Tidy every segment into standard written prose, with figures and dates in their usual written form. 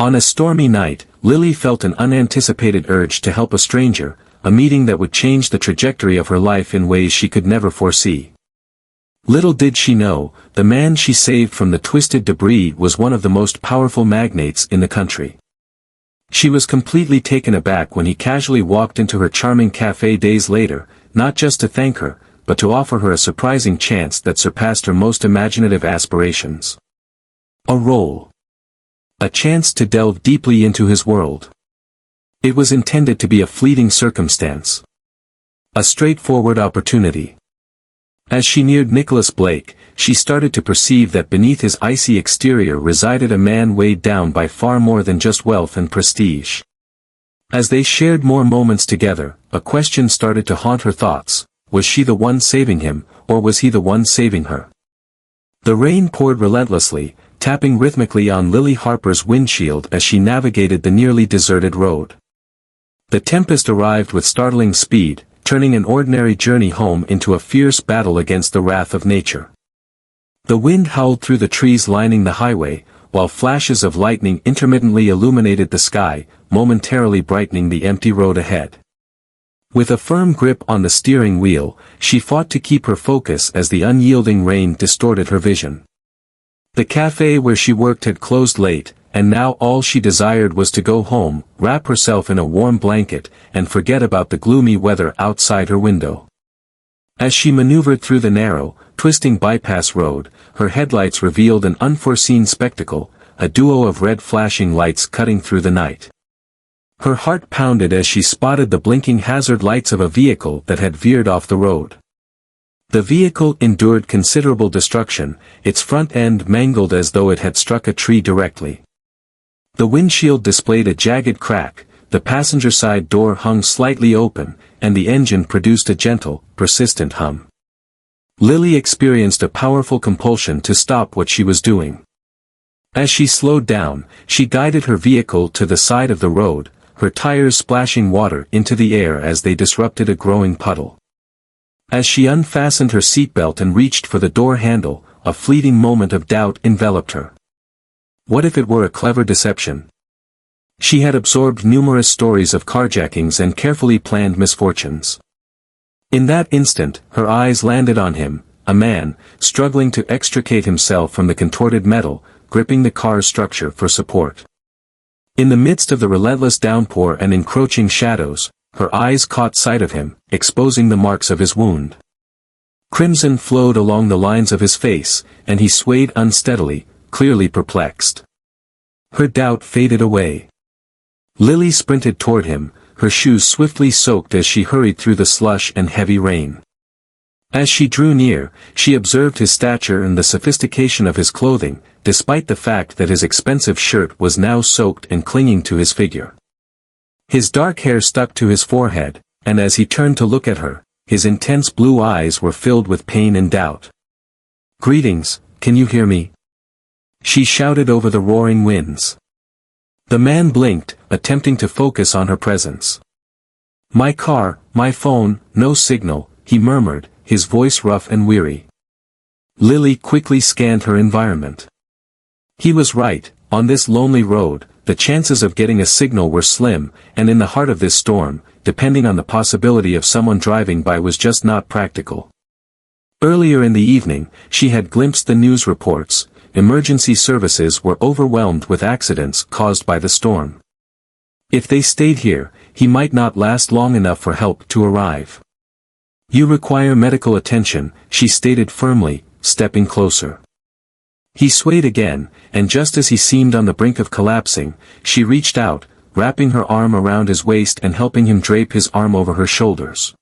On a stormy night, Lily felt an unanticipated urge to help a stranger, a meeting that would change the trajectory of her life in ways she could never foresee. Little did she know, the man she saved from the twisted debris was one of the most powerful magnates in the country. She was completely taken aback when he casually walked into her charming cafe days later, not just to thank her, but to offer her a surprising chance that surpassed her most imaginative aspirations. A role. A chance to delve deeply into his world. It was intended to be a fleeting circumstance. A straightforward opportunity. As she neared Nicholas Blake, she started to perceive that beneath his icy exterior resided a man weighed down by far more than just wealth and prestige. As they shared more moments together, a question started to haunt her thoughts: was she the one saving him, or was he the one saving her? The rain poured relentlessly, tapping rhythmically on Lily Harper's windshield as she navigated the nearly deserted road. The tempest arrived with startling speed, turning an ordinary journey home into a fierce battle against the wrath of nature. The wind howled through the trees lining the highway, while flashes of lightning intermittently illuminated the sky, momentarily brightening the empty road ahead. With a firm grip on the steering wheel, she fought to keep her focus as the unyielding rain distorted her vision. The cafe where she worked had closed late, and now all she desired was to go home, wrap herself in a warm blanket, and forget about the gloomy weather outside her window. As she maneuvered through the narrow, twisting bypass road, her headlights revealed an unforeseen spectacle, a duo of red flashing lights cutting through the night. Her heart pounded as she spotted the blinking hazard lights of a vehicle that had veered off the road. The vehicle endured considerable destruction, its front end mangled as though it had struck a tree directly. The windshield displayed a jagged crack, the passenger side door hung slightly open, and the engine produced a gentle, persistent hum. Lily experienced a powerful compulsion to stop what she was doing. As she slowed down, she guided her vehicle to the side of the road, her tires splashing water into the air as they disrupted a growing puddle. As she unfastened her seatbelt and reached for the door handle, a fleeting moment of doubt enveloped her. What if it were a clever deception? She had absorbed numerous stories of carjackings and carefully planned misfortunes. In that instant, her eyes landed on him, a man, struggling to extricate himself from the contorted metal, gripping the car's structure for support. In the midst of the relentless downpour and encroaching shadows, her eyes caught sight of him, exposing the marks of his wound. Crimson flowed along the lines of his face, and he swayed unsteadily, clearly perplexed. Her doubt faded away. Lily sprinted toward him, her shoes swiftly soaked as she hurried through the slush and heavy rain. As she drew near, she observed his stature and the sophistication of his clothing, despite the fact that his expensive shirt was now soaked and clinging to his figure. His dark hair stuck to his forehead, and as he turned to look at her, his intense blue eyes were filled with pain and doubt. "Greetings, can you hear me?" she shouted over the roaring winds. The man blinked, attempting to focus on her presence. "My car, my phone, no signal," he murmured, his voice rough and weary. Lily quickly scanned her environment. He was right, on this lonely road, the chances of getting a signal were slim, and in the heart of this storm, depending on the possibility of someone driving by was just not practical. Earlier in the evening, she had glimpsed the news reports. Emergency services were overwhelmed with accidents caused by the storm. If they stayed here, he might not last long enough for help to arrive. "You require medical attention," she stated firmly, stepping closer. He swayed again, and just as he seemed on the brink of collapsing, she reached out, wrapping her arm around his waist and helping him drape his arm over her shoulders.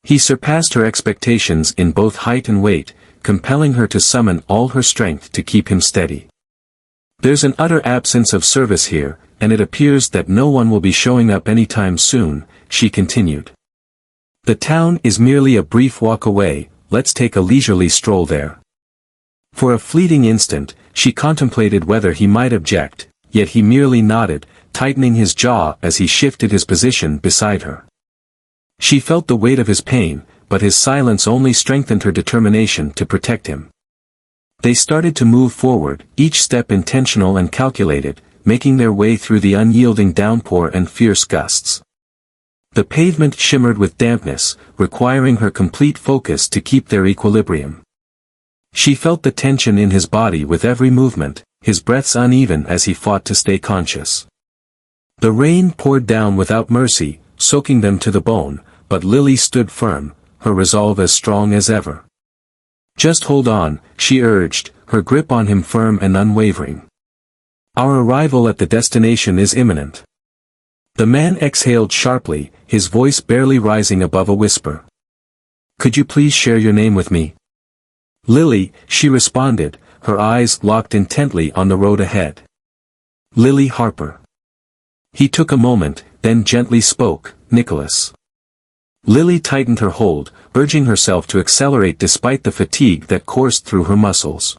He surpassed her expectations in both height and weight, compelling her to summon all her strength to keep him steady. "There's an utter absence of service here, and it appears that no one will be showing up anytime soon," she continued. "The town is merely a brief walk away, let's take a leisurely stroll there." For a fleeting instant, she contemplated whether he might object, yet he merely nodded, tightening his jaw as he shifted his position beside her. She felt the weight of his pain, but his silence only strengthened her determination to protect him. They started to move forward, each step intentional and calculated, making their way through the unyielding downpour and fierce gusts. The pavement shimmered with dampness, requiring her complete focus to keep their equilibrium. She felt the tension in his body with every movement, his breaths uneven as he fought to stay conscious. The rain poured down without mercy, soaking them to the bone, but Lily stood firm, her resolve as strong as ever. "Just hold on," she urged, her grip on him firm and unwavering. "Our arrival at the destination is imminent." The man exhaled sharply, his voice barely rising above a whisper. "Could you please share your name with me?" "Lily," she responded, her eyes locked intently on the road ahead. "Lily Harper." He took a moment, then gently spoke, "Nicholas." Lily tightened her hold, urging herself to accelerate despite the fatigue that coursed through her muscles.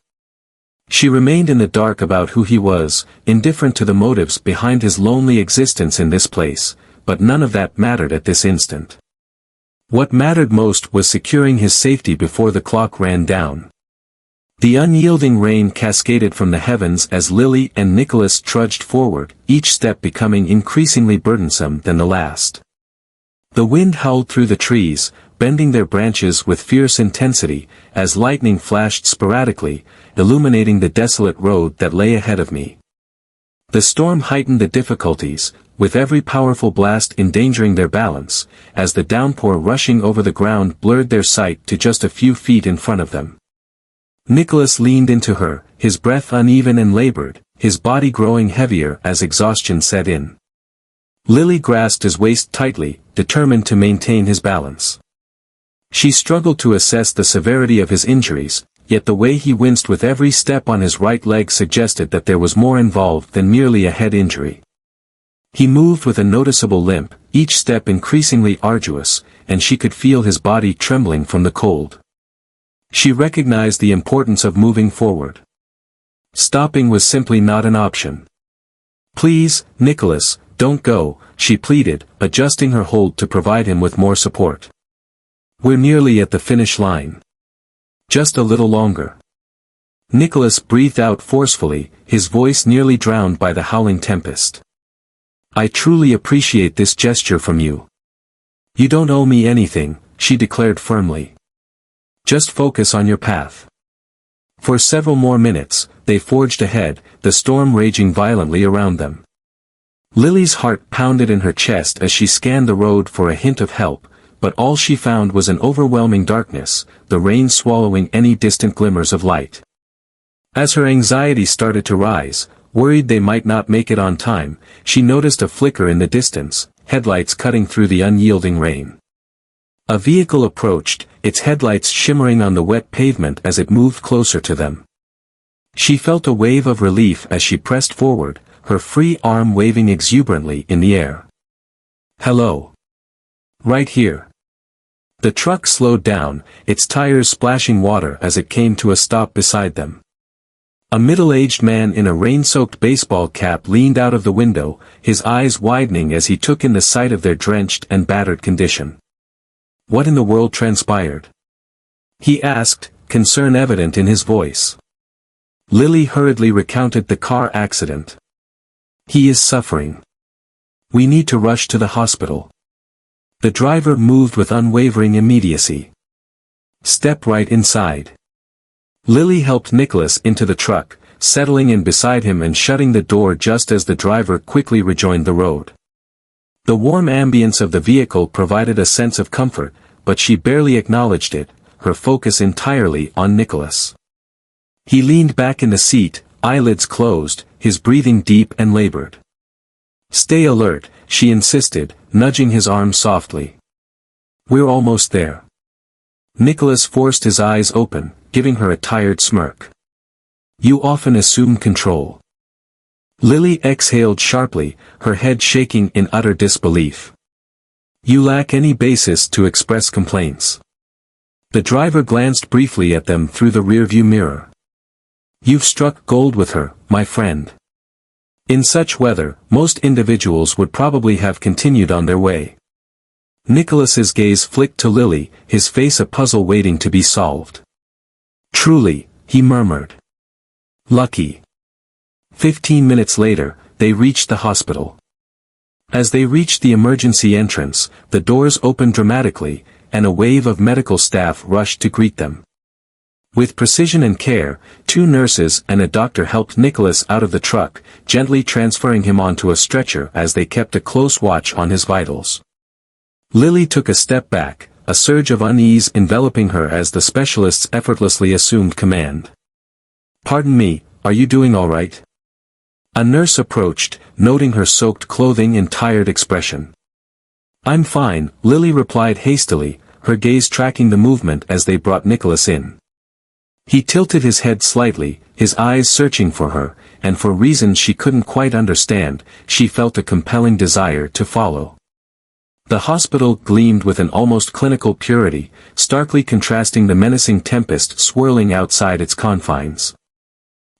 She remained in the dark about who he was, indifferent to the motives behind his lonely existence in this place, but none of that mattered at this instant. What mattered most was securing his safety before the clock ran down. The unyielding rain cascaded from the heavens as Lily and Nicholas trudged forward, each step becoming increasingly burdensome than the last. The wind howled through the trees, bending their branches with fierce intensity, as lightning flashed sporadically, illuminating the desolate road that lay ahead of me. The storm heightened the difficulties, with every powerful blast endangering their balance, as the downpour rushing over the ground blurred their sight to just a few feet in front of them. Nicholas leaned into her, his breath uneven and labored, his body growing heavier as exhaustion set in. Lily grasped his waist tightly, determined to maintain his balance. She struggled to assess the severity of his injuries, yet the way he winced with every step on his right leg suggested that there was more involved than merely a head injury. He moved with a noticeable limp, each step increasingly arduous, and she could feel his body trembling from the cold. She recognized the importance of moving forward. Stopping was simply not an option. "Please, Nicholas, don't go," she pleaded, adjusting her hold to provide him with more support. "We're nearly at the finish line. Just a little longer." Nicholas breathed out forcefully, his voice nearly drowned by the howling tempest. "I truly appreciate this gesture from you. You don't owe me anything," she declared firmly. "Just focus on your path." For several more minutes, they forged ahead, the storm raging violently around them. Lily's heart pounded in her chest as she scanned the road for a hint of help, but all she found was an overwhelming darkness, the rain swallowing any distant glimmers of light. As her anxiety started to rise, worried they might not make it on time, she noticed a flicker in the distance, headlights cutting through the unyielding rain. A vehicle approached, its headlights shimmering on the wet pavement as it moved closer to them. She felt a wave of relief as she pressed forward, her free arm waving exuberantly in the air. "Hello. Right here." The truck slowed down, its tires splashing water as it came to a stop beside them. A middle-aged man in a rain-soaked baseball cap leaned out of the window, his eyes widening as he took in the sight of their drenched and battered condition. "What in the world transpired?" he asked, concern evident in his voice. Lily hurriedly recounted the car accident. "He is suffering. We need to rush to the hospital." The driver moved with unwavering immediacy. "Step right inside." Lily helped Nicholas into the truck, settling in beside him and shutting the door just as the driver quickly rejoined the road. The warm ambience of the vehicle provided a sense of comfort, but she barely acknowledged it, her focus entirely on Nicholas. He leaned back in the seat, eyelids closed, his breathing deep and labored. "Stay alert," she insisted, nudging his arm softly. "We're almost there." Nicholas forced his eyes open, giving her a tired smirk. "You often assume control." Lily exhaled sharply, her head shaking in utter disbelief. "You lack any basis to express complaints." The driver glanced briefly at them through the rearview mirror. "You've struck gold with her, my friend." In such weather, most individuals would probably have continued on their way. Nicholas's gaze flicked to Lily, his face a puzzle waiting to be solved. "Truly," he murmured. "Lucky." 15 minutes later, they reached the hospital. As they reached the emergency entrance, the doors opened dramatically, and a wave of medical staff rushed to greet them. With precision and care, 2 nurses and a doctor helped Nicholas out of the truck, gently transferring him onto a stretcher as they kept a close watch on his vitals. Lily took a step back, a surge of unease enveloping her as the specialists effortlessly assumed command. "Pardon me, are you doing all right?" A nurse approached, noting her soaked clothing and tired expression. "I'm fine," Lily replied hastily, her gaze tracking the movement as they brought Nicholas in. He tilted his head slightly, his eyes searching for her, and for reasons she couldn't quite understand, she felt a compelling desire to follow. The hospital gleamed with an almost clinical purity, starkly contrasting the menacing tempest swirling outside its confines.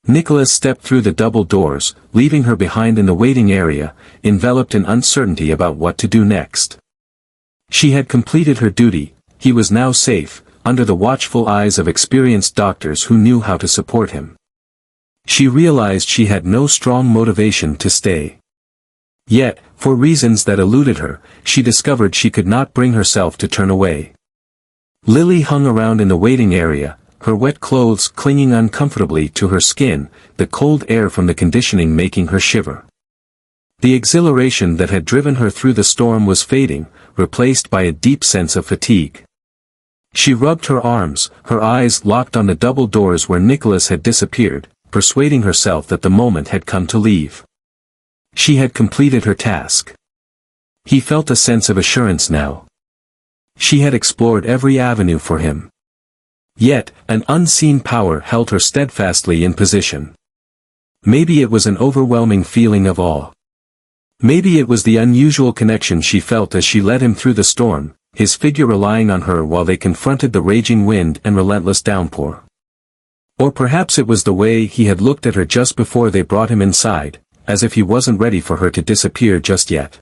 Nicholas stepped through the double doors, leaving her behind in the waiting area, enveloped in uncertainty about what to do next. She had completed her duty, he was now safe, under the watchful eyes of experienced doctors who knew how to support him. She realized she had no strong motivation to stay. Yet, for reasons that eluded her, she discovered she could not bring herself to turn away. Lily hung around in the waiting area, her wet clothes clinging uncomfortably to her skin, the cold air from the conditioning making her shiver. The exhilaration that had driven her through the storm was fading, replaced by a deep sense of fatigue. She rubbed her arms, her eyes locked on the double doors where Nicholas had disappeared, persuading herself that the moment had come to leave. She had completed her task. He felt a sense of assurance now. She had explored every avenue for him. Yet, an unseen power held her steadfastly in position. Maybe it was an overwhelming feeling of awe. Maybe it was the unusual connection she felt as she led him through the storm, his figure relying on her while they confronted the raging wind and relentless downpour. Or perhaps it was the way he had looked at her just before they brought him inside, as if he wasn't ready for her to disappear just yet.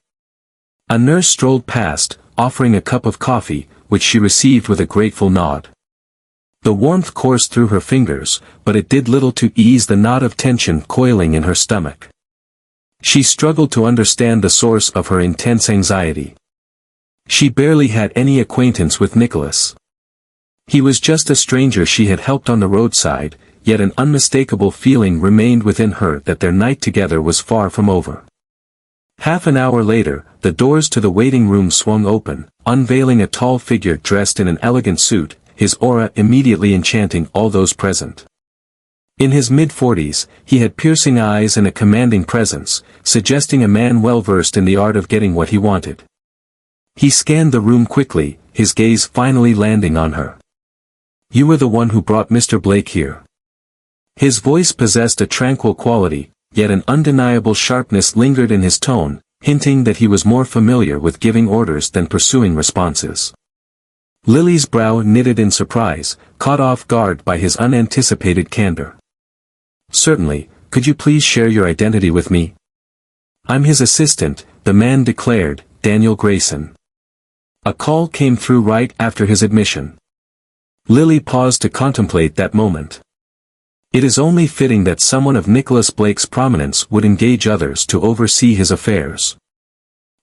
A nurse strolled past, offering a cup of coffee, which she received with a grateful nod. The warmth coursed through her fingers, but it did little to ease the knot of tension coiling in her stomach. She struggled to understand the source of her intense anxiety. She barely had any acquaintance with Nicholas. He was just a stranger she had helped on the roadside, yet an unmistakable feeling remained within her that their night together was far from over. Half an hour later, the doors to the waiting room swung open, unveiling a tall figure dressed in an elegant suit, his aura immediately enchanting all those present. In his mid-40s, he had piercing eyes and a commanding presence, suggesting a man well versed in the art of getting what he wanted. He scanned the room quickly, his gaze finally landing on her. "You were the one who brought Mr. Blake here." His voice possessed a tranquil quality, yet an undeniable sharpness lingered in his tone, hinting that he was more familiar with giving orders than pursuing responses. Lily's brow knitted in surprise, caught off guard by his unanticipated candor. "Certainly, could you please share your identity with me?" "I'm his assistant," the man declared, "Daniel Grayson." A call came through right after his admission. Lily paused to contemplate that moment. It is only fitting that someone of Nicholas Blake's prominence would engage others to oversee his affairs.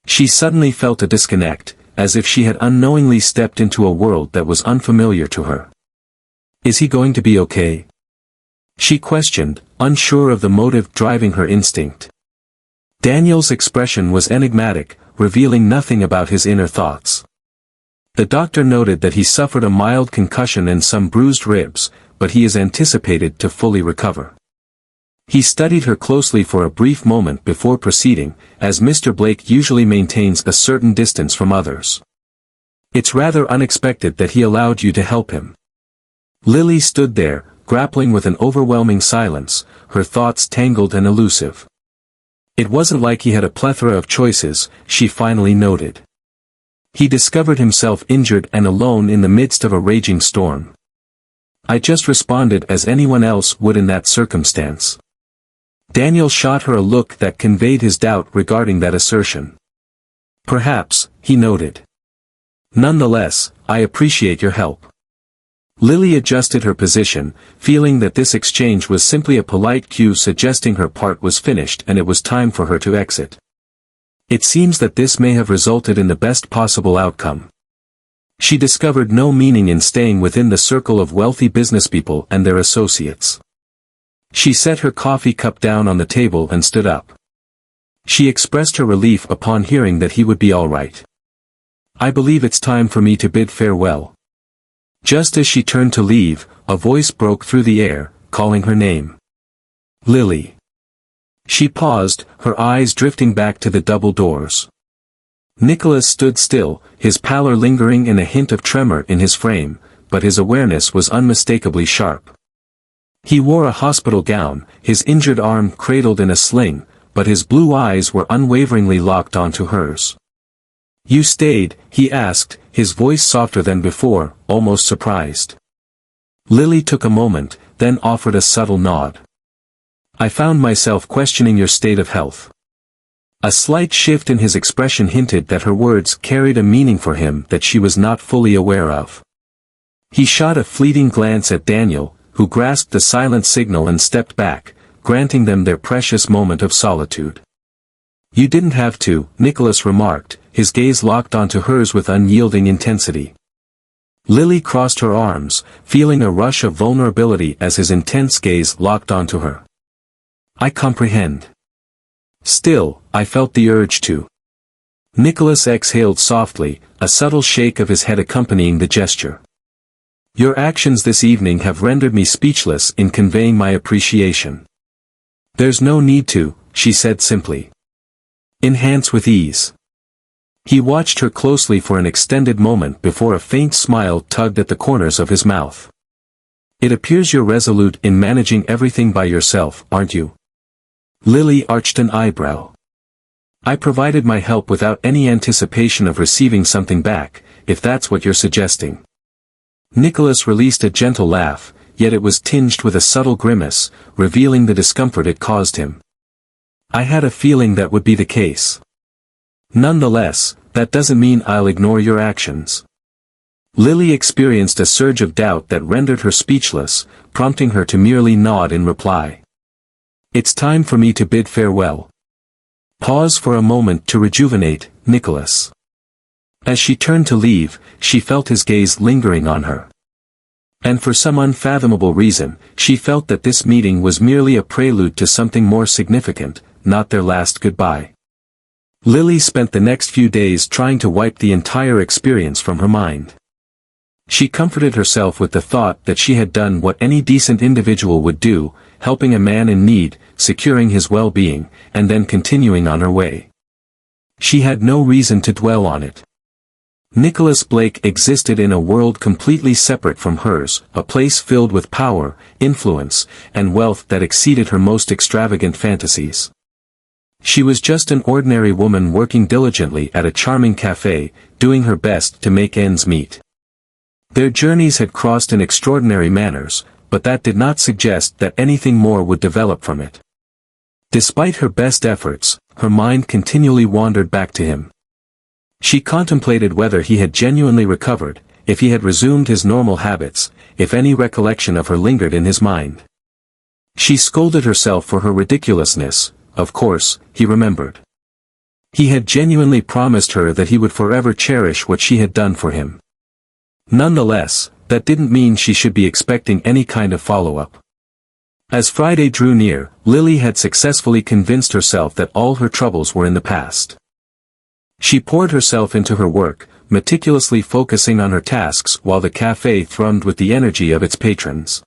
She suddenly felt a disconnect, as if she had unknowingly stepped into a world that was unfamiliar to her. "Is he going to be okay?" she questioned, unsure of the motive driving her instinct. Daniel's expression was enigmatic, revealing nothing about his inner thoughts. The doctor noted that he suffered a mild concussion and some bruised ribs, but he is anticipated to fully recover. He studied her closely for a brief moment before proceeding, as Mr. Blake usually maintains a certain distance from others. "It's rather unexpected that he allowed you to help him." Lily stood there, grappling with an overwhelming silence, her thoughts tangled and elusive. It wasn't like he had a plethora of choices, she finally noted. He discovered himself injured and alone in the midst of a raging storm. "I just responded as anyone else would in that circumstance." Daniel shot her a look that conveyed his doubt regarding that assertion. "Perhaps," he noted. "Nonetheless, I appreciate your help." Lily adjusted her position, feeling that this exchange was simply a polite cue suggesting her part was finished and it was time for her to exit. It seems that this may have resulted in the best possible outcome. She discovered no meaning in staying within the circle of wealthy businesspeople and their associates. She set her coffee cup down on the table and stood up. She expressed her relief upon hearing that he would be all right. "I believe it's time for me to bid farewell." Just as she turned to leave, a voice broke through the air, calling her name. "Lily." She paused, her eyes drifting back to the double doors. Nicholas stood still, his pallor lingering and a hint of tremor in his frame, but his awareness was unmistakably sharp. He wore a hospital gown, his injured arm cradled in a sling, but his blue eyes were unwaveringly locked onto hers. "You stayed?" he asked, his voice softer than before, almost surprised. Lily took a moment, then offered a subtle nod. "I found myself questioning your state of health." A slight shift in his expression hinted that her words carried a meaning for him that she was not fully aware of. He shot a fleeting glance at Daniel, who grasped the silent signal and stepped back, granting them their precious moment of solitude. "You didn't have to," Nicholas remarked, his gaze locked onto hers with unyielding intensity. Lily crossed her arms, feeling a rush of vulnerability as his intense gaze locked onto her. "I comprehend. Still, I felt the urge to." Nicholas exhaled softly, a subtle shake of his head accompanying the gesture. "Your actions this evening have rendered me speechless in conveying my appreciation." "There's no need to," she said simply. "Enhance with ease." He watched her closely for an extended moment before a faint smile tugged at the corners of his mouth. "It appears you're resolute in managing everything by yourself, aren't you?" Lily arched an eyebrow. "I provided my help without any anticipation of receiving something back, if that's what you're suggesting." Nicholas released a gentle laugh, yet it was tinged with a subtle grimace, revealing the discomfort it caused him. "I had a feeling that would be the case. Nonetheless, that doesn't mean I'll ignore your actions." Lily experienced a surge of doubt that rendered her speechless, prompting her to merely nod in reply. "It's time for me to bid farewell." Pause for a moment to rejuvenate, Nicholas. As she turned to leave, she felt his gaze lingering on her. And for some unfathomable reason, she felt that this meeting was merely a prelude to something more significant, not their last goodbye. Lily spent the next few days trying to wipe the entire experience from her mind. She comforted herself with the thought that she had done what any decent individual would do, helping a man in need, securing his well-being, and then continuing on her way. She had no reason to dwell on it. Nicholas Blake existed in a world completely separate from hers, a place filled with power, influence, and wealth that exceeded her most extravagant fantasies. She was just an ordinary woman working diligently at a charming cafe, doing her best to make ends meet. Their journeys had crossed in extraordinary manners, but that did not suggest that anything more would develop from it. Despite her best efforts, her mind continually wandered back to him. She contemplated whether he had genuinely recovered, if he had resumed his normal habits, if any recollection of her lingered in his mind. She scolded herself for her ridiculousness. Of course, he remembered. He had genuinely promised her that he would forever cherish what she had done for him. Nonetheless, that didn't mean she should be expecting any kind of follow-up. As Friday drew near, Lily had successfully convinced herself that all her troubles were in the past. She poured herself into her work, meticulously focusing on her tasks while the cafe thrummed with the energy of its patrons.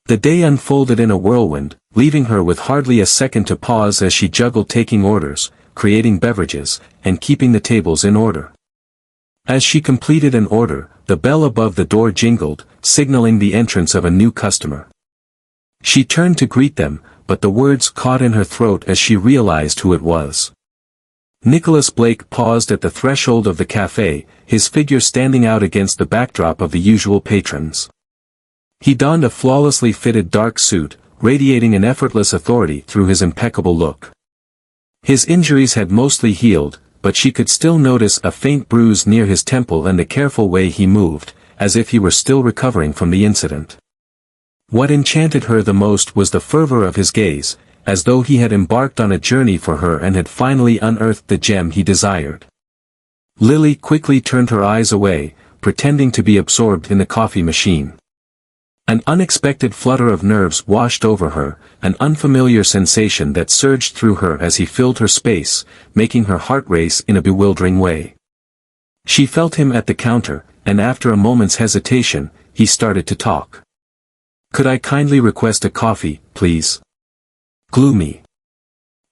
The day unfolded in a whirlwind, leaving her with hardly a second to pause as she juggled taking orders, creating beverages, and keeping the tables in order. As she completed an order, the bell above the door jingled, signaling the entrance of a new customer. She turned to greet them, but the words caught in her throat as she realized who it was. Nicholas Blake paused at the threshold of the cafe, his figure standing out against the backdrop of the usual patrons. He donned a flawlessly fitted dark suit, radiating an effortless authority through his impeccable look. His injuries had mostly healed, but she could still notice a faint bruise near his temple and the careful way he moved, as if he were still recovering from the incident. What enchanted her the most was the fervor of his gaze, as though he had embarked on a journey for her and had finally unearthed the gem he desired. Lily quickly turned her eyes away, pretending to be absorbed in the coffee machine. An unexpected flutter of nerves washed over her, an unfamiliar sensation that surged through her as he filled her space, making her heart race in a bewildering way. She felt him at the counter, and after a moment's hesitation, he started to talk. "Could I kindly request a coffee, please?" Gloomy.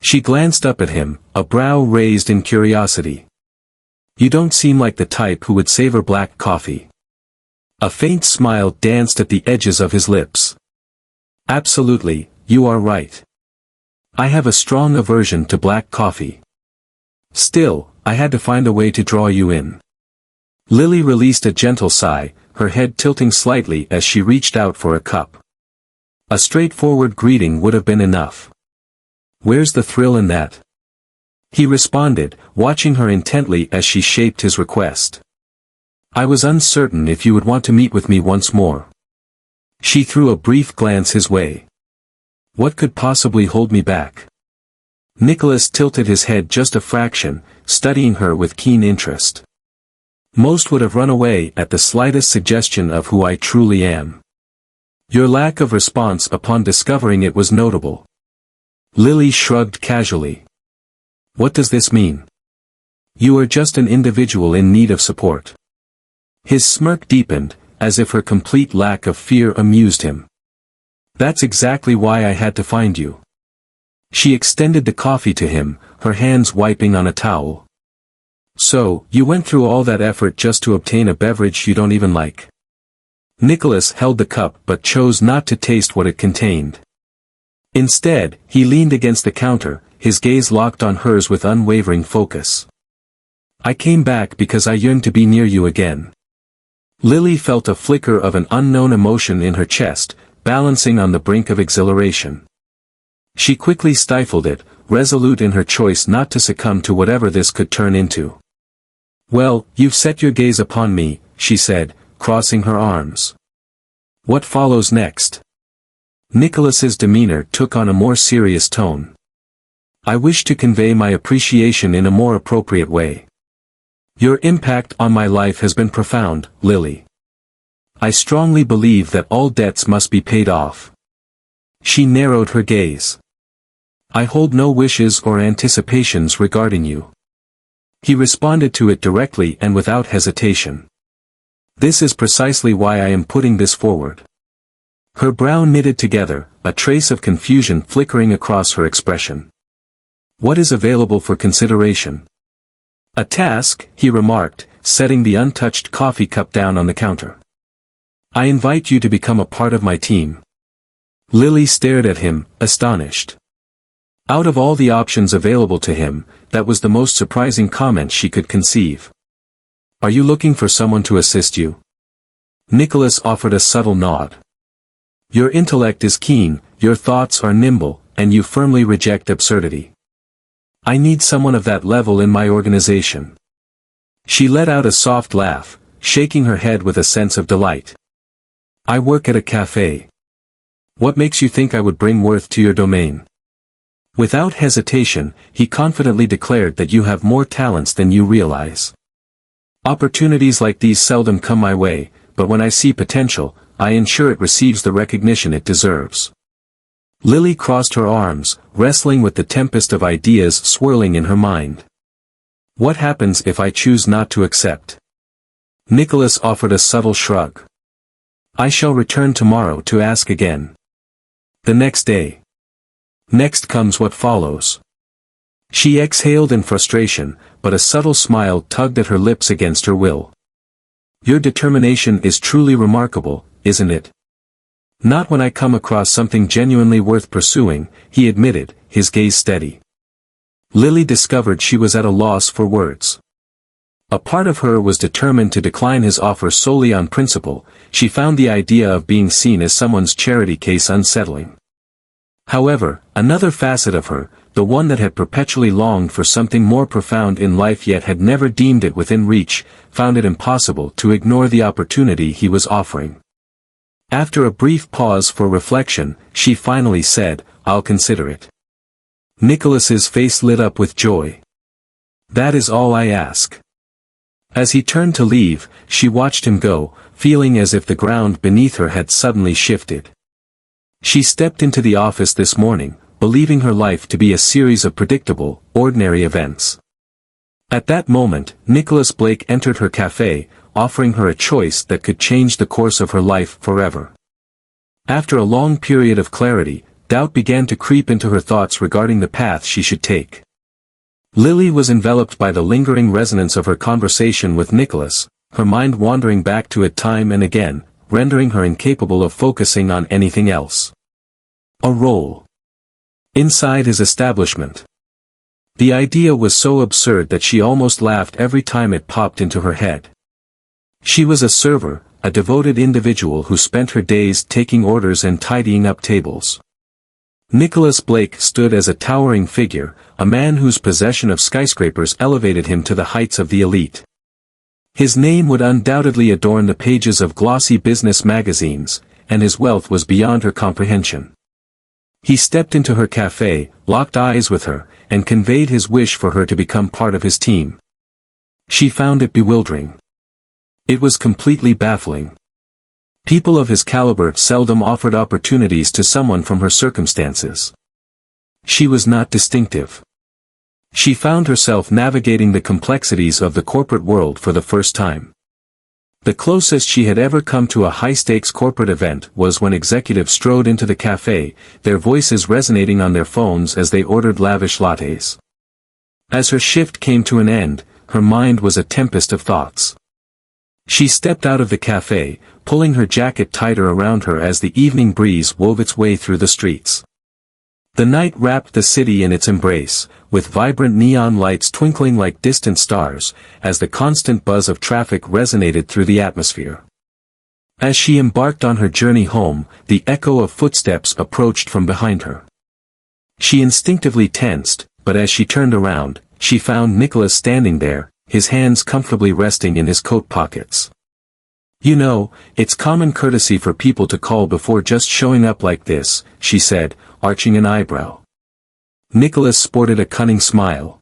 She glanced up at him, a brow raised in curiosity. "You don't seem like the type who would savor black coffee." A faint smile danced at the edges of his lips. "Absolutely, you are right. I have a strong aversion to black coffee. Still, I had to find a way to draw you in." Lily released a gentle sigh, her head tilting slightly as she reached out for a cup. A straightforward greeting would have been enough. "Where's the thrill in that?" he responded, watching her intently as she shaped his request. "I was uncertain if you would want to meet with me once more." She threw a brief glance his way. "What could possibly hold me back?" Nicholas tilted his head just a fraction, studying her with keen interest. "Most would have run away at the slightest suggestion of who I truly am. Your lack of response upon discovering it was notable." Lily shrugged casually. "What does this mean?" "You are just an individual in need of support." His smirk deepened, as if her complete lack of fear amused him. "That's exactly why I had to find you." She extended the coffee to him, her hands wiping on a towel. "So, you went through all that effort just to obtain a beverage you don't even like?" Nicholas held the cup but chose not to taste what it contained. Instead, he leaned against the counter, his gaze locked on hers with unwavering focus. "I came back because I yearned to be near you again." Lily felt a flicker of an unknown emotion in her chest, balancing on the brink of exhilaration. She quickly stifled it, resolute in her choice not to succumb to whatever this could turn into. "Well, you've set your gaze upon me," she said, crossing her arms. "What follows next?" Nicholas's demeanor took on a more serious tone. "I wish to convey my appreciation in a more appropriate way. Your impact on my life has been profound, Lily. I strongly believe that all debts must be paid off." She narrowed her gaze. "I hold no wishes or anticipations regarding you." He responded to it directly and without hesitation. "This is precisely why I am putting this forward." Her brow knitted together, a trace of confusion flickering across her expression. "What is available for consideration?" "A task," he remarked, setting the untouched coffee cup down on the counter. "I invite you to become a part of my team." Lily stared at him, astonished. Out of all the options available to him, that was the most surprising comment she could conceive. "Are you looking for someone to assist you?" Nicholas offered a subtle nod. "Your intellect is keen, your thoughts are nimble, and you firmly reject absurdity. I need someone of that level in my organization." She let out a soft laugh, shaking her head with a sense of delight. "I work at a cafe. What makes you think I would bring worth to your domain?" Without hesitation, he confidently declared that you have more talents than you realize. "Opportunities like these seldom come my way, but when I see potential, I ensure it receives the recognition it deserves." Lily crossed her arms, wrestling with the tempest of ideas swirling in her mind. "What happens if I choose not to accept?" Nicholas offered a subtle shrug. "I shall return tomorrow to ask again." The next day. Next comes what follows. She exhaled in frustration, but a subtle smile tugged at her lips against her will. "Your determination is truly remarkable, isn't it?" "Not when I come across something genuinely worth pursuing," he admitted, his gaze steady. Lily discovered she was at a loss for words. A part of her was determined to decline his offer solely on principle. She found the idea of being seen as someone's charity case unsettling. However, another facet of her, the one that had perpetually longed for something more profound in life yet had never deemed it within reach, found it impossible to ignore the opportunity he was offering. After a brief pause for reflection, she finally said, "I'll consider it." Nicholas's face lit up with joy. "That is all I ask." As he turned to leave, she watched him go, feeling as if the ground beneath her had suddenly shifted. She stepped into the office this morning, believing her life to be a series of predictable, ordinary events. At that moment, Nicholas Blake entered her cafe, offering her a choice that could change the course of her life forever. After a long period of clarity, doubt began to creep into her thoughts regarding the path she should take. Lily was enveloped by the lingering resonance of her conversation with Nicholas, her mind wandering back to it time and again, rendering her incapable of focusing on anything else. A role. Inside his establishment. The idea was so absurd that she almost laughed every time it popped into her head. She was a server, a devoted individual who spent her days taking orders and tidying up tables. Nicholas Blake stood as a towering figure, a man whose possession of skyscrapers elevated him to the heights of the elite. His name would undoubtedly adorn the pages of glossy business magazines, and his wealth was beyond her comprehension. He stepped into her cafe, locked eyes with her, and conveyed his wish for her to become part of his team. She found it bewildering. It was completely baffling. People of his caliber seldom offered opportunities to someone from her circumstances. She was not distinctive. She found herself navigating the complexities of the corporate world for the first time. The closest she had ever come to a high-stakes corporate event was when executives strode into the cafe, their voices resonating on their phones as they ordered lavish lattes. As her shift came to an end, her mind was a tempest of thoughts. She stepped out of the cafe, pulling her jacket tighter around her as the evening breeze wove its way through the streets. The night wrapped the city in its embrace, with vibrant neon lights twinkling like distant stars, as the constant buzz of traffic resonated through the atmosphere. As she embarked on her journey home, the echo of footsteps approached from behind her. She instinctively tensed, but as she turned around, she found Nicholas standing there, his hands comfortably resting in his coat pockets. "You know, it's common courtesy for people to call before just showing up like this," she said, arching an eyebrow. Nicholas sported a cunning smile.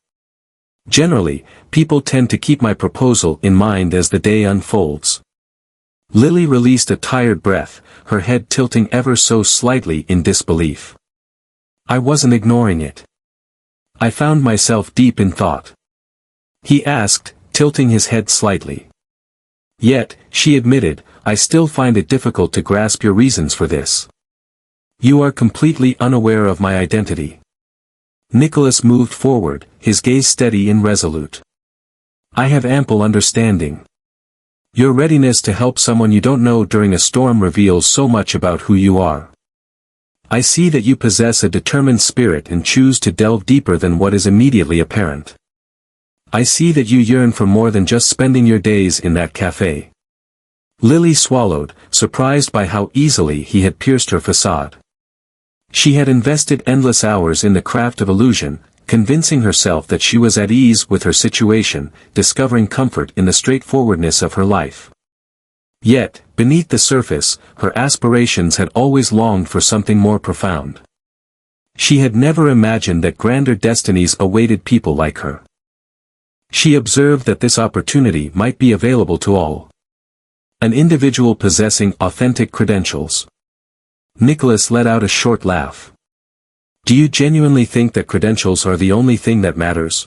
"Generally, people tend to keep my proposal in mind as the day unfolds." Lily released a tired breath, her head tilting ever so slightly in disbelief. "I wasn't ignoring it. I found myself deep in thought," he asked, tilting his head slightly. "Yet," she admitted, "I still find it difficult to grasp your reasons for this. You are completely unaware of my identity." Nicholas moved forward, his gaze steady and resolute. "I have ample understanding. Your readiness to help someone you don't know during a storm reveals so much about who you are. I see that you possess a determined spirit and choose to delve deeper than what is immediately apparent. I see that you yearn for more than just spending your days in that cafe." Lily swallowed, surprised by how easily he had pierced her facade. She had invested endless hours in the craft of illusion, convincing herself that she was at ease with her situation, discovering comfort in the straightforwardness of her life. Yet, beneath the surface, her aspirations had always longed for something more profound. She had never imagined that grander destinies awaited people like her. She observed that this opportunity might be available to all. An individual possessing authentic credentials. Nicholas let out a short laugh. "Do you genuinely think that credentials are the only thing that matters?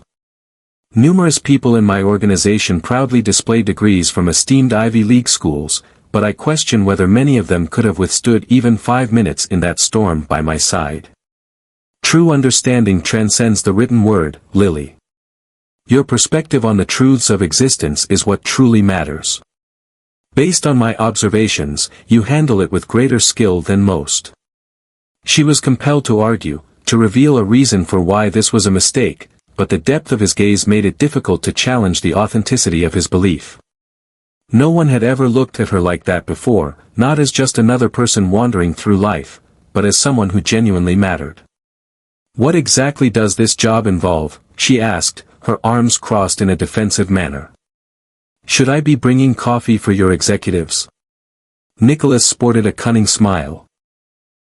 Numerous people in my organization proudly display degrees from esteemed Ivy League schools, but I question whether many of them could have withstood even 5 minutes in that storm by my side. True understanding transcends the written word, Lily. Your perspective on the truths of existence is what truly matters. Based on my observations, you handle it with greater skill than most." She was compelled to argue, to reveal a reason for why this was a mistake, but the depth of his gaze made it difficult to challenge the authenticity of his belief. No one had ever looked at her like that before, not as just another person wandering through life, but as someone who genuinely mattered. "What exactly does this job involve?" she asked, her arms crossed in a defensive manner. "Should I be bringing coffee for your executives?" Nicholas sported a cunning smile.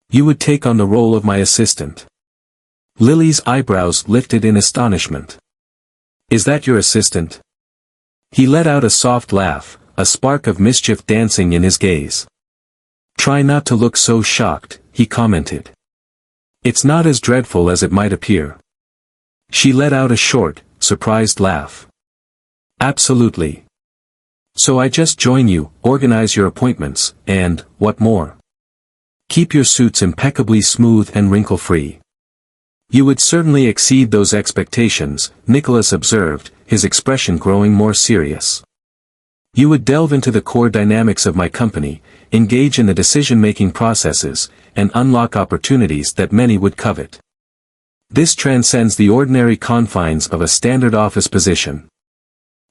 "You would take on the role of my assistant." Lily's eyebrows lifted in astonishment. "Is that your assistant?" He let out a soft laugh, a spark of mischief dancing in his gaze. "Try not to look so shocked," he commented. "It's not as dreadful as it might appear." She let out a short, surprised laugh. "Absolutely. So I just join you, organize your appointments, and, what more? Keep your suits impeccably smooth and wrinkle-free." "You would certainly exceed those expectations," Nicholas observed, his expression growing more serious. "You would delve into the core dynamics of my company, engage in the decision-making processes, and unlock opportunities that many would covet. This transcends the ordinary confines of a standard office position.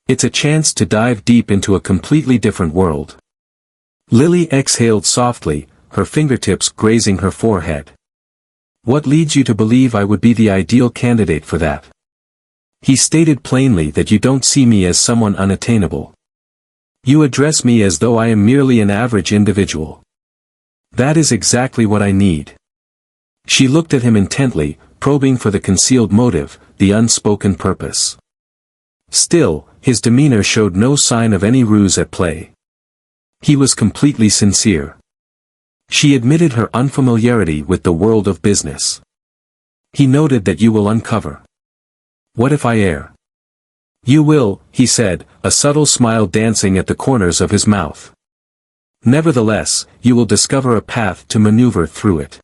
It's a chance to dive deep into a completely different world." Lily exhaled softly, her fingertips grazing her forehead. "What leads you to believe I would be the ideal candidate for that?" He stated plainly that you don't see me as someone unattainable. You address me as though I am merely an average individual. That is exactly what I need. She looked at him intently, probing for the concealed motive, the unspoken purpose. Still, his demeanor showed no sign of any ruse at play. He was completely sincere. She admitted her unfamiliarity with the world of business. He noted that you will uncover. What if I err? You will, he said, a subtle smile dancing at the corners of his mouth. Nevertheless, you will discover a path to maneuver through it.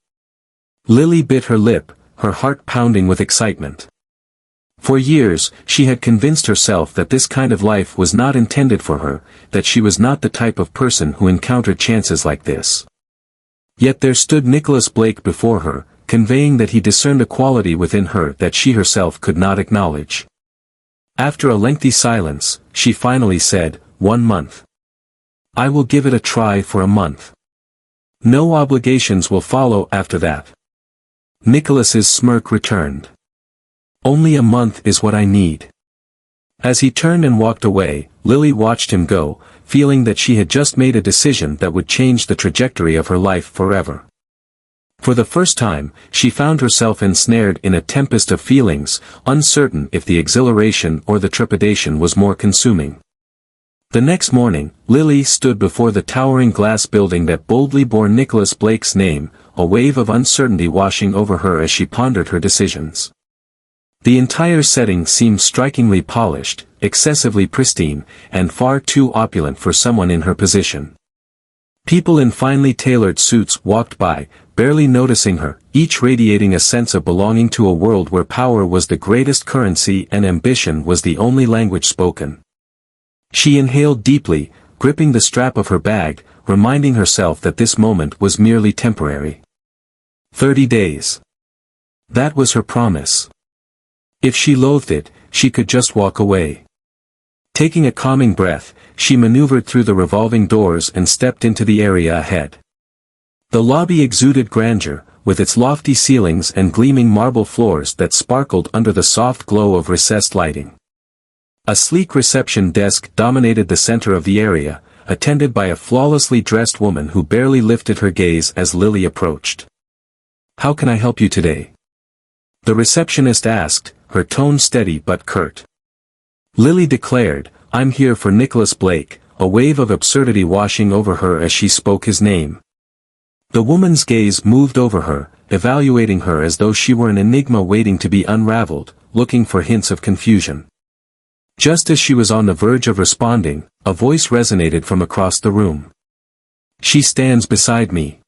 Lily bit her lip, her heart pounding with excitement. For years, she had convinced herself that this kind of life was not intended for her, that she was not the type of person who encountered chances like this. Yet there stood Nicholas Blake before her, conveying that he discerned a quality within her that she herself could not acknowledge. After a lengthy silence, she finally said, 1 month. I will give it a try for a month. No obligations will follow after that. Nicholas's smirk returned. Only a month is what I need. As he turned and walked away, Lily watched him go, feeling that she had just made a decision that would change the trajectory of her life forever. For the first time, she found herself ensnared in a tempest of feelings, uncertain if the exhilaration or the trepidation was more consuming. The next morning, Lily stood before the towering glass building that boldly bore Nicholas Blake's name, a wave of uncertainty washing over her as she pondered her decisions. The entire setting seemed strikingly polished, excessively pristine, and far too opulent for someone in her position. People in finely tailored suits walked by, barely noticing her, each radiating a sense of belonging to a world where power was the greatest currency and ambition was the only language spoken. She inhaled deeply, gripping the strap of her bag, reminding herself that this moment was merely temporary. 30 days. That was her promise. If she loathed it, she could just walk away. Taking a calming breath, she maneuvered through the revolving doors and stepped into the area ahead. The lobby exuded grandeur, with its lofty ceilings and gleaming marble floors that sparkled under the soft glow of recessed lighting. A sleek reception desk dominated the center of the area, attended by a flawlessly dressed woman who barely lifted her gaze as Lily approached. How can I help you today? The receptionist asked, her tone steady but curt. Lily declared, I'm here for Nicholas Blake, a wave of absurdity washing over her as she spoke his name. The woman's gaze moved over her, evaluating her as though she were an enigma waiting to be unraveled, looking for hints of confusion. Just as she was on the verge of responding, a voice resonated from across the room. She stands beside me.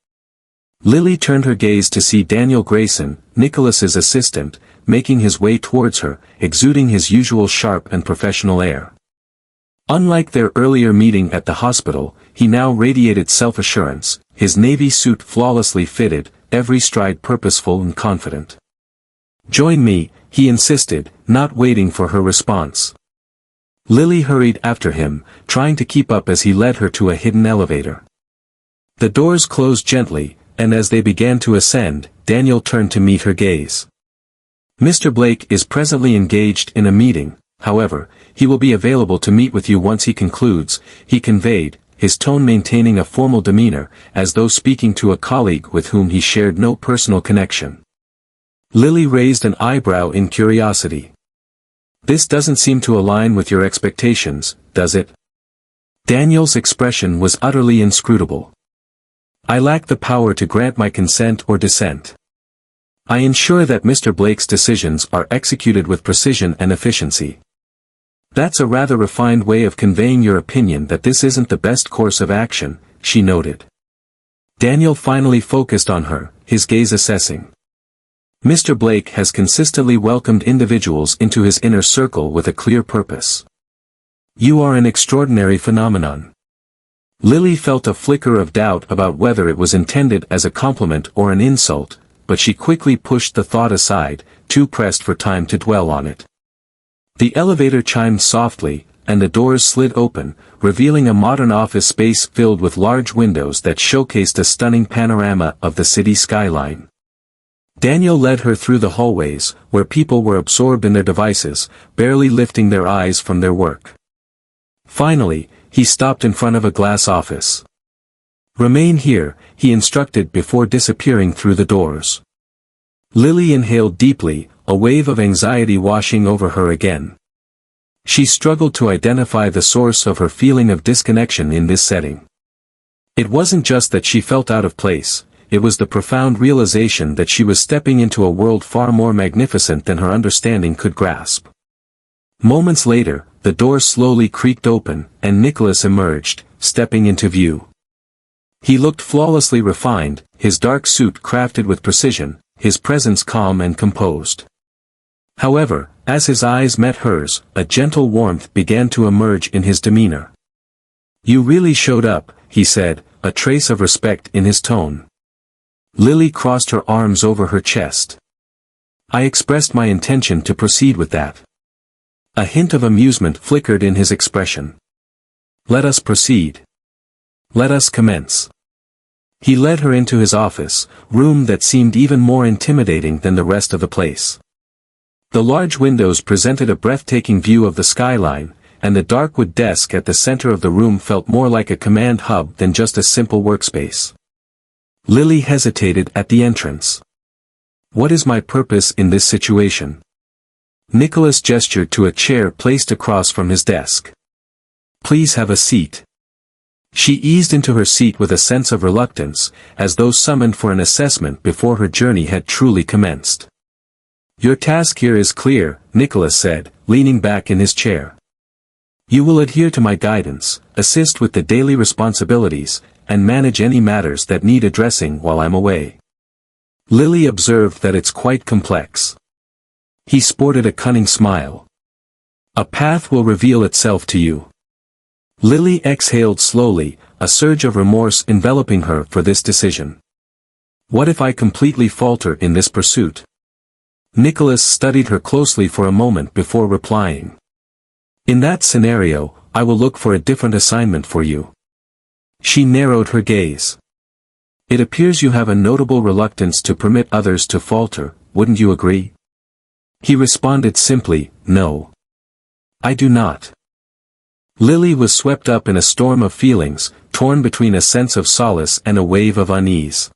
Lily turned her gaze to see Daniel Grayson, Nicholas's assistant, making his way towards her, exuding his usual sharp and professional air. Unlike their earlier meeting at the hospital, he now radiated self-assurance, his navy suit flawlessly fitted, every stride purposeful and confident. Join me, he insisted, not waiting for her response. Lily hurried after him, trying to keep up as he led her to a hidden elevator. The doors closed gently, and as they began to ascend, Daniel turned to meet her gaze. Mr. Blake is presently engaged in a meeting, however, he will be available to meet with you once he concludes, he conveyed, his tone maintaining a formal demeanor, as though speaking to a colleague with whom he shared no personal connection. Lily raised an eyebrow in curiosity. This doesn't seem to align with your expectations, does it? Daniel's expression was utterly inscrutable. I lack the power to grant my consent or dissent. I ensure that Mr. Blake's decisions are executed with precision and efficiency. That's a rather refined way of conveying your opinion that this isn't the best course of action, she noted. Daniel finally focused on her, his gaze assessing. Mr. Blake has consistently welcomed individuals into his inner circle with a clear purpose. You are an extraordinary phenomenon. Lily felt a flicker of doubt about whether it was intended as a compliment or an insult, but she quickly pushed the thought aside, too pressed for time to dwell on it. The elevator chimed softly, and the doors slid open, revealing a modern office space filled with large windows that showcased a stunning panorama of the city skyline. Daniel led her through the hallways, where people were absorbed in their devices, barely lifting their eyes from their work. Finally, he stopped in front of a glass office. Remain here, he instructed before disappearing through the doors. Lily inhaled deeply, a wave of anxiety washing over her again. She struggled to identify the source of her feeling of disconnection in this setting. It wasn't just that she felt out of place, it was the profound realization that she was stepping into a world far more magnificent than her understanding could grasp. Moments later, the door slowly creaked open, and Nicholas emerged, stepping into view. He looked flawlessly refined, his dark suit crafted with precision, his presence calm and composed. However, as his eyes met hers, a gentle warmth began to emerge in his demeanor. You really showed up, he said, a trace of respect in his tone. Lily crossed her arms over her chest. I expressed my intention to proceed with that. A hint of amusement flickered in his expression. Let us proceed. Let us commence. He led her into his office, room that seemed even more intimidating than the rest of the place. The large windows presented a breathtaking view of the skyline, and the dark wood desk at the center of the room felt more like a command hub than just a simple workspace. Lily hesitated at the entrance. What is my purpose in this situation? Nicholas gestured to a chair placed across from his desk. Please have a seat. She eased into her seat with a sense of reluctance, as though summoned for an assessment before her journey had truly commenced. Your task here is clear, Nicholas said, leaning back in his chair. You will adhere to my guidance, assist with the daily responsibilities, and manage any matters that need addressing while I'm away. Lily observed that it's quite complex. He sported a cunning smile. A path will reveal itself to you. Lily exhaled slowly, a surge of remorse enveloping her for this decision. What if I completely falter in this pursuit? Nicholas studied her closely for a moment before replying. In that scenario, I will look for a different assignment for you. She narrowed her gaze. It appears you have a notable reluctance to permit others to falter, wouldn't you agree? He responded simply, no. I do not. Lily was swept up in a storm of feelings, torn between a sense of solace and a wave of unease.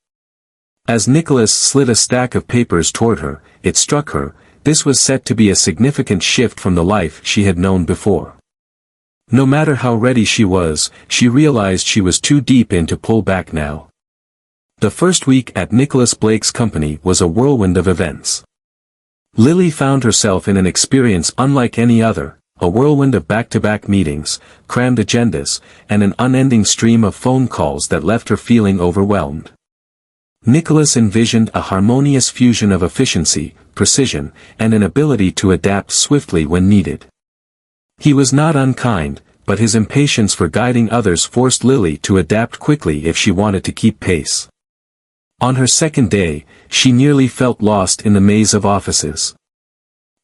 As Nicholas slid a stack of papers toward her, it struck her, this was set to be a significant shift from the life she had known before. No matter how ready she was, she realized she was too deep in to pull back now. The first week at Nicholas Blake's company was a whirlwind of events. Lily found herself in an experience unlike any other, a whirlwind of back-to-back meetings, crammed agendas, and an unending stream of phone calls that left her feeling overwhelmed. Nicholas envisioned a harmonious fusion of efficiency, precision, and an ability to adapt swiftly when needed. He was not unkind, but his impatience for guiding others forced Lily to adapt quickly if she wanted to keep pace. On her second day, she nearly felt lost in the maze of offices.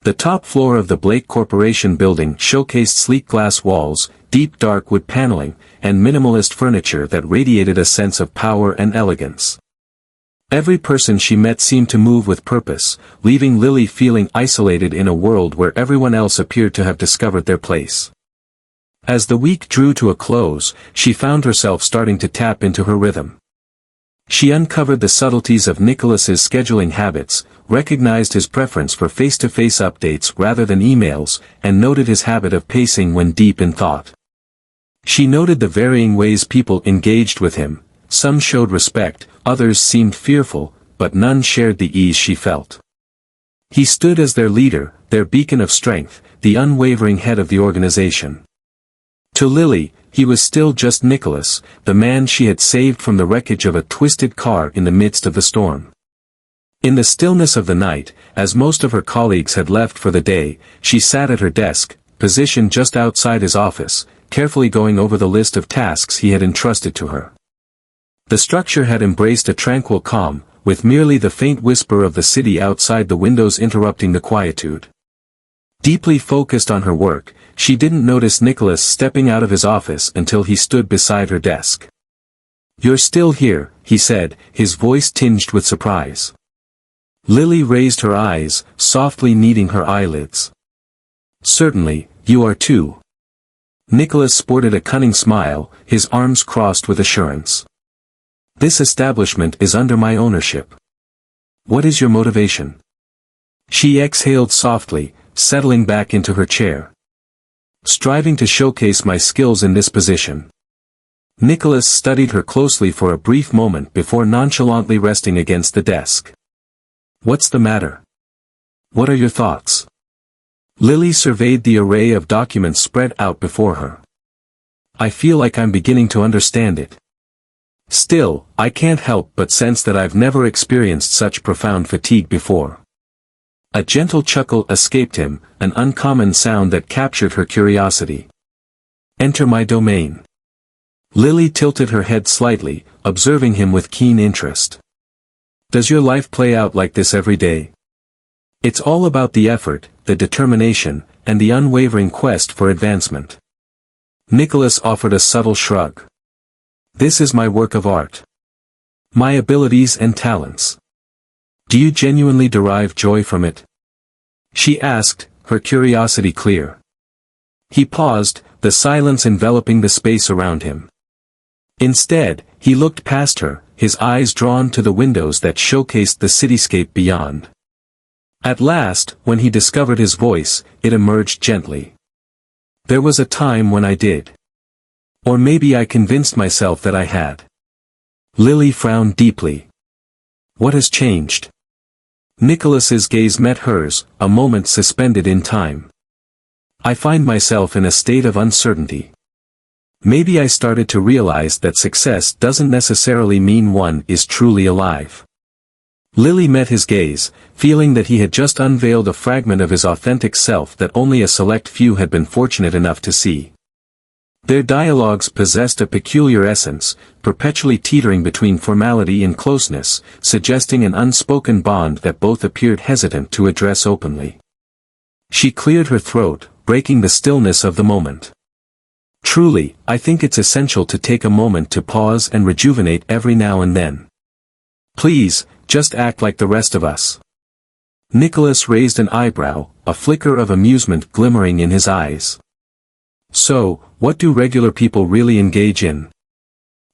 The top floor of the Blake Corporation building showcased sleek glass walls, deep dark wood paneling, and minimalist furniture that radiated a sense of power and elegance. Every person she met seemed to move with purpose, leaving Lily feeling isolated in a world where everyone else appeared to have discovered their place. As the week drew to a close, she found herself starting to tap into her rhythm. She uncovered the subtleties of Nicholas's scheduling habits, recognized his preference for face-to-face updates rather than emails, and noted his habit of pacing when deep in thought. She noted the varying ways people engaged with him. Some showed respect, others seemed fearful, but none shared the ease she felt. He stood as their leader, their beacon of strength, the unwavering head of the organization. To Lily, he was still just Nicholas, the man she had saved from the wreckage of a twisted car in the midst of the storm. In the stillness of the night, as most of her colleagues had left for the day, she sat at her desk, positioned just outside his office, carefully going over the list of tasks he had entrusted to her. The structure had embraced a tranquil calm, with merely the faint whisper of the city outside the windows interrupting the quietude. Deeply focused on her work, she didn't notice Nicholas stepping out of his office until he stood beside her desk. "You're still here," he said, his voice tinged with surprise. Lily raised her eyes, softly kneading her eyelids. "Certainly, you are too." Nicholas sported a cunning smile, his arms crossed with assurance. "This establishment is under my ownership. What is your motivation?" She exhaled softly, settling back into her chair. "Striving to showcase my skills in this position." Nicholas studied her closely for a brief moment before nonchalantly resting against the desk. "What's the matter? What are your thoughts?" Lily surveyed the array of documents spread out before her. "I feel like I'm beginning to understand it. Still, I can't help but sense that I've never experienced such profound fatigue before." A gentle chuckle escaped him, an uncommon sound that captured her curiosity. "Enter my domain." Lily tilted her head slightly, observing him with keen interest. "Does your life play out like this every day?" "It's all about the effort, the determination, and the unwavering quest for advancement." Nicholas offered a subtle shrug. "This is my work of art. My abilities and talents. Do you genuinely derive joy from it?" she asked, her curiosity clear. He paused, the silence enveloping the space around him. Instead, he looked past her, his eyes drawn to the windows that showcased the cityscape beyond. At last, when he discovered his voice, it emerged gently. "There was a time when I did. Or maybe I convinced myself that I had." Lily frowned deeply. "What has changed?" Nicholas's gaze met hers, a moment suspended in time. "I find myself in a state of uncertainty. Maybe I started to realize that success doesn't necessarily mean one is truly alive." Lily met his gaze, feeling that he had just unveiled a fragment of his authentic self that only a select few had been fortunate enough to see. Their dialogues possessed a peculiar essence, perpetually teetering between formality and closeness, suggesting an unspoken bond that both appeared hesitant to address openly. She cleared her throat, breaking the stillness of the moment. "Truly, I think it's essential to take a moment to pause and rejuvenate every now and then. Please, just act like the rest of us." Nicholas raised an eyebrow, a flicker of amusement glimmering in his eyes. "So, what do regular people really engage in?"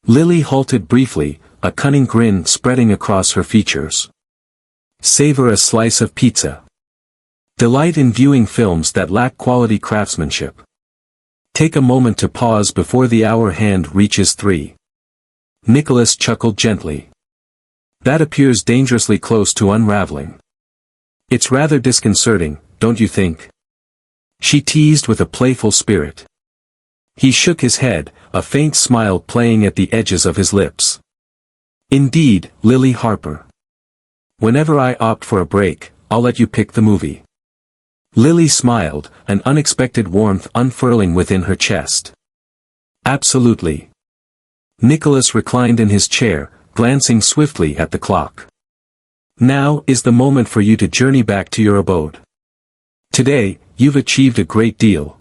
Lily halted briefly, a cunning grin spreading across her features. "Savor a slice of pizza. Delight in viewing films that lack quality craftsmanship. Take a moment to pause before the hour hand reaches 3. Nicholas chuckled gently. "That appears dangerously close to unraveling. It's rather disconcerting, don't you think?" she teased with a playful spirit. He shook his head, a faint smile playing at the edges of his lips. "Indeed, Lily Harper. Whenever I opt for a break, I'll let you pick the movie." Lily smiled, an unexpected warmth unfurling within her chest. "Absolutely." Nicholas reclined in his chair, glancing swiftly at the clock. "Now is the moment for you to journey back to your abode. Today, you've achieved a great deal."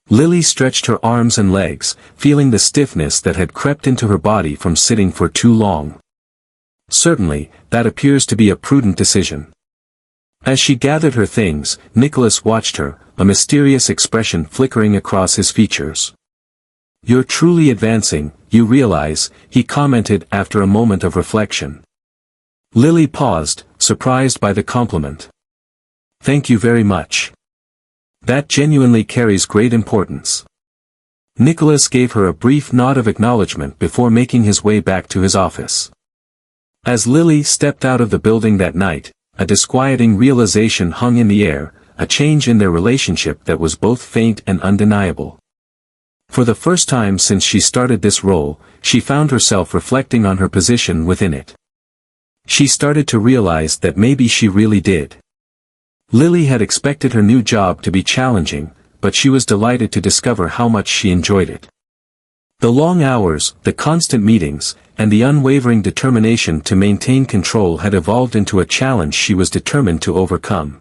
Lily stretched her arms and legs, feeling the stiffness that had crept into her body from sitting for too long. Certainly, that appears to be a prudent decision. As she gathered her things, Nicholas watched her, a mysterious expression flickering across his features. "You're truly advancing, you realize," he commented after a moment of reflection. Lily paused, surprised by the compliment. "Thank you very much. That genuinely carries great importance." Nicholas gave her a brief nod of acknowledgement before making his way back to his office. As Lily stepped out of the building that night, a disquieting realization hung in the air, a change in their relationship that was both faint and undeniable. For the first time since she started this role, she found herself reflecting on her position within it. She started to realize that maybe she really did. Lily had expected her new job to be challenging, but she was delighted to discover how much she enjoyed it. The long hours, the constant meetings, and the unwavering determination to maintain control had evolved into a challenge she was determined to overcome.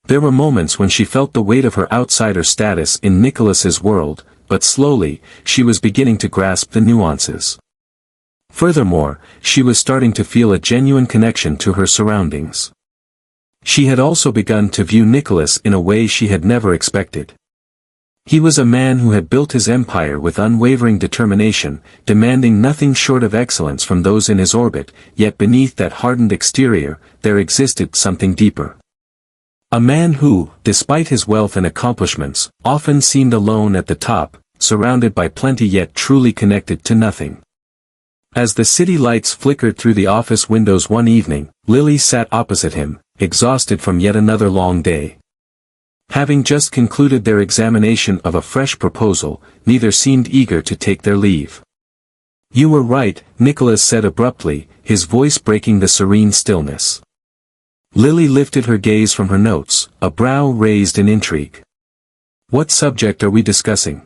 There were moments when she felt the weight of her outsider status in Nicholas's world, but slowly, she was beginning to grasp the nuances. Furthermore, she was starting to feel a genuine connection to her surroundings. She had also begun to view Nicholas in a way she had never expected. He was a man who had built his empire with unwavering determination, demanding nothing short of excellence from those in his orbit, yet beneath that hardened exterior, there existed something deeper. A man who, despite his wealth and accomplishments, often seemed alone at the top, surrounded by plenty yet truly connected to nothing. As the city lights flickered through the office windows one evening, Lily sat opposite him, exhausted from yet another long day. Having just concluded their examination of a fresh proposal, neither seemed eager to take their leave. "You were right," Nicholas said abruptly, his voice breaking the serene stillness. Lily lifted her gaze from her notes, a brow raised in intrigue. "What subject are we discussing?"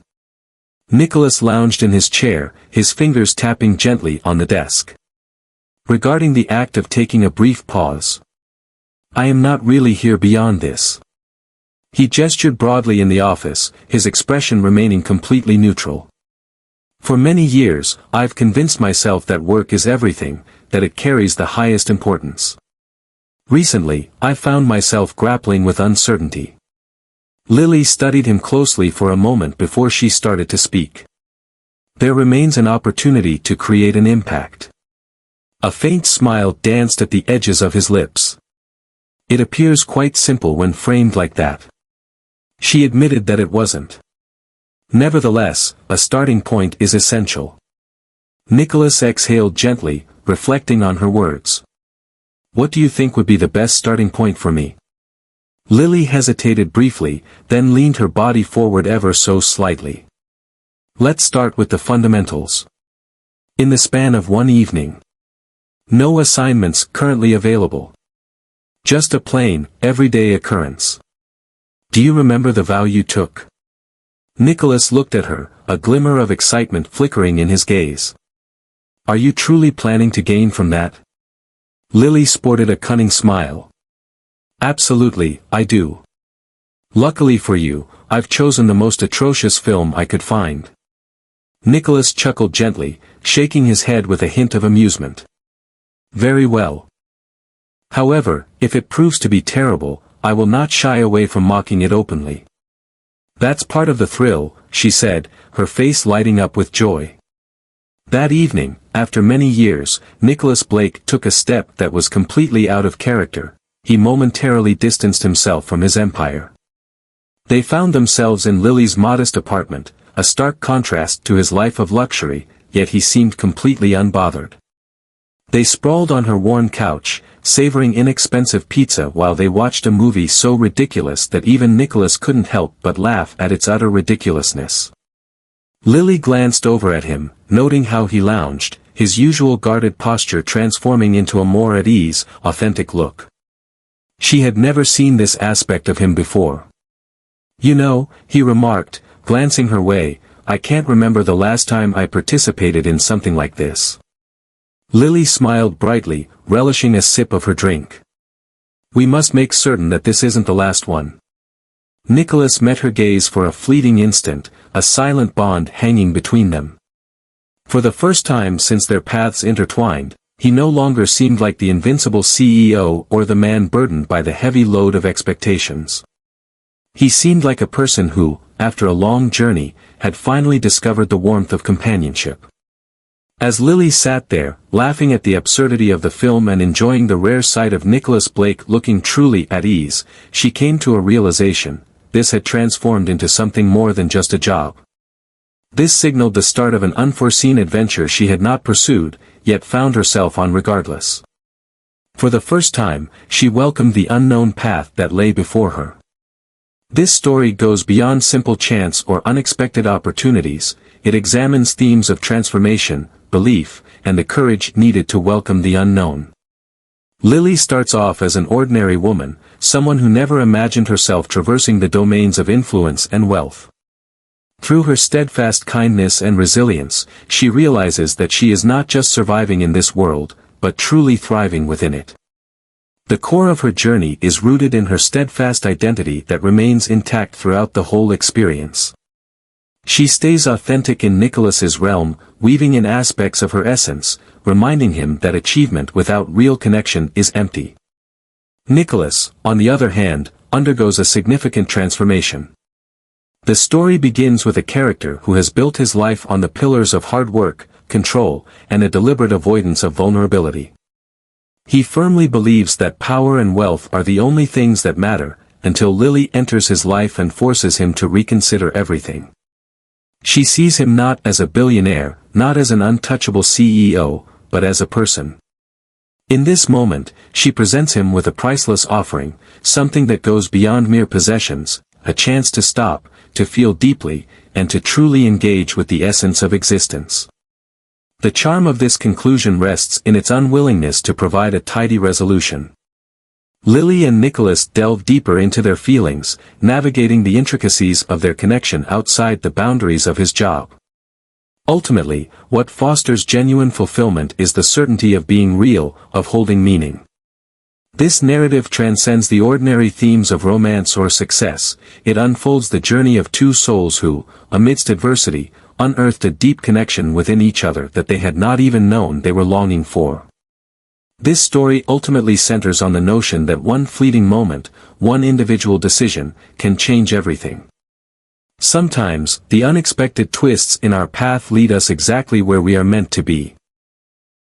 Nicholas lounged in his chair, his fingers tapping gently on the desk. "Regarding the act of taking a brief pause. I am not really here beyond this." He gestured broadly in the office, his expression remaining completely neutral. "For many years, I've convinced myself that work is everything, that it carries the highest importance. Recently, I found myself grappling with uncertainty." Lily studied him closely for a moment before she started to speak. "There remains an opportunity to create an impact." A faint smile danced at the edges of his lips. "It appears quite simple when framed like that." She admitted that it wasn't. "Nevertheless, a starting point is essential." Nicholas exhaled gently, reflecting on her words. "What do you think would be the best starting point for me?" Lily hesitated briefly, then leaned her body forward ever so slightly. "Let's start with the fundamentals. In the span of one evening. No assignments currently available. Just a plain, everyday occurrence. Do you remember the vow you took?" Nicholas looked at her, a glimmer of excitement flickering in his gaze. "Are you truly planning to gain from that?" Lily sported a cunning smile. "Absolutely, I do. Luckily for you, I've chosen the most atrocious film I could find." Nicholas chuckled gently, shaking his head with a hint of amusement. "Very well. However, if it proves to be terrible, I will not shy away from mocking it openly." "That's part of the thrill," she said, her face lighting up with joy. That evening, after many years, Nicholas Blake took a step that was completely out of character. He momentarily distanced himself from his empire. They found themselves in Lily's modest apartment, a stark contrast to his life of luxury, yet he seemed completely unbothered. They sprawled on her worn couch, savoring inexpensive pizza while they watched a movie so ridiculous that even Nicholas couldn't help but laugh at its utter ridiculousness. Lily glanced over at him, noting how he lounged, his usual guarded posture transforming into a more at ease, authentic look. She had never seen this aspect of him before. "You know," he remarked, glancing her way, "I can't remember the last time I participated in something like this." Lily smiled brightly, relishing a sip of her drink. "We must make certain that this isn't the last one." Nicholas met her gaze for a fleeting instant, a silent bond hanging between them. For the first time since their paths intertwined, He no longer seemed like the invincible CEO or the man burdened by the heavy load of expectations. He seemed like a person who, after a long journey, had finally discovered the warmth of companionship. As Lily sat there, laughing at the absurdity of the film and enjoying the rare sight of Nicholas Blake looking truly at ease, she came to a realization: this had transformed into something more than just a job. This signaled the start of an unforeseen adventure she had not pursued, yet found herself on regardless. For the first time, she welcomed the unknown path that lay before her. This story goes beyond simple chance or unexpected opportunities. It examines themes of transformation, belief, and the courage needed to welcome the unknown. Lily starts off as an ordinary woman, someone who never imagined herself traversing the domains of influence and wealth. Through her steadfast kindness and resilience, she realizes that she is not just surviving in this world, but truly thriving within it. The core of her journey is rooted in her steadfast identity that remains intact throughout the whole experience. She stays authentic in Nicholas's realm, weaving in aspects of her essence, reminding him that achievement without real connection is empty. Nicholas, on the other hand, undergoes a significant transformation. The story begins with a character who has built his life on the pillars of hard work, control, and a deliberate avoidance of vulnerability. He firmly believes that power and wealth are the only things that matter, until Lily enters his life and forces him to reconsider everything. She sees him not as a billionaire, not as an untouchable CEO, but as a person. In this moment, she presents him with a priceless offering, something that goes beyond mere possessions, a chance to stop, to feel deeply, and to truly engage with the essence of existence. The charm of this conclusion rests in its unwillingness to provide a tidy resolution. Lily and Nicholas delve deeper into their feelings, navigating the intricacies of their connection outside the boundaries of his job. Ultimately, what fosters genuine fulfillment is the certainty of being real, of holding meaning. This narrative transcends the ordinary themes of romance or success. It unfolds the journey of two souls who, amidst adversity, unearthed a deep connection within each other that they had not even known they were longing for. This story ultimately centers on the notion that one fleeting moment, one individual decision, can change everything. Sometimes, the unexpected twists in our path lead us exactly where we are meant to be.